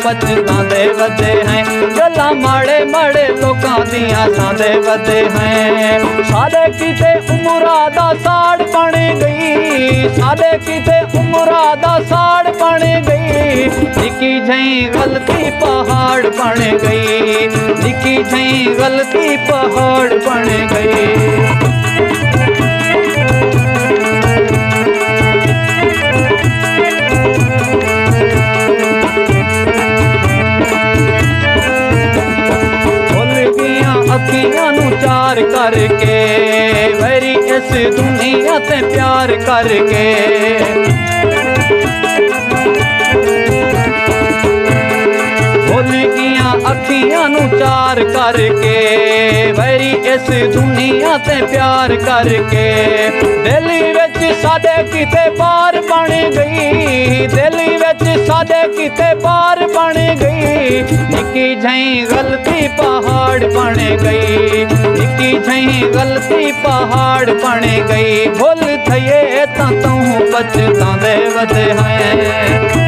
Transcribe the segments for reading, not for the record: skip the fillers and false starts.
पछतांदे वदे हैं। गल्लां माड़े माड़े लोकां दियां सादे वदे हैं। सादे कीते उमरा दा साड़ बन गई, सादे कीते उमरा दा साड़ बन गई। निकी झई गलती पहाड़ बन गई, निकी झई गलती पहाड़ बन गई। अखियां नू चार करके वैरी इस दुनिया ते प्यार करके। भुलगियां अखियां नू चार करके वैरी इस दुनिया ते प्यार करके। दिली विच साडे किते बार बन गई, दिली विच साडे किते बार बन गई। निकी झई गलती पहाड़ बन गई, निकी झई गलती पहाड़ बन गई। भुल थये तां तूं पछतांदे वदे हैं।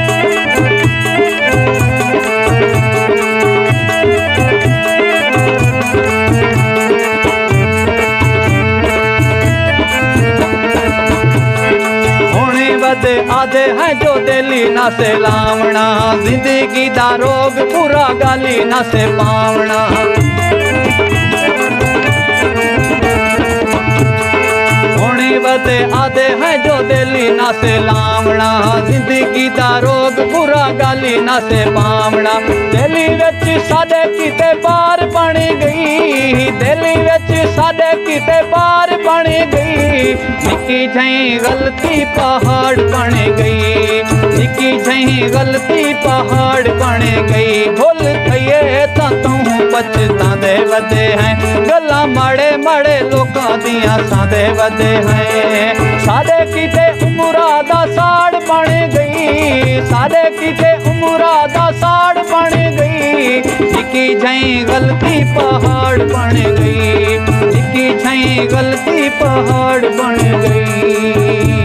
आधे हैं जो दिली ना से लावना, जिंदगी दा रोग पूरा गाली ना से पावना। होने बदे आधे हैं जो दिली ना से लावना, जिंदगी दा रोग पूरा गाली ना से पावना। दिली विच साडे किते बार बन गई, दिली विच साडे किते बार बन गई। निकी झई गलती पहाड़ बन गई, निकी झई गलती पहाड़ बन गई। भुल थये तां तूं पछतांदे वदे हैं। गल्लां माड़े माड़े लोकां दियां सादे वदे हैं। साडे किते उमरा दा साड़ बन गई, साडे किते उमरा दा साड़ बन गई। निकी झई गलती पहाड़ बन गई, निकी झई गलती पहाड़ बन गई।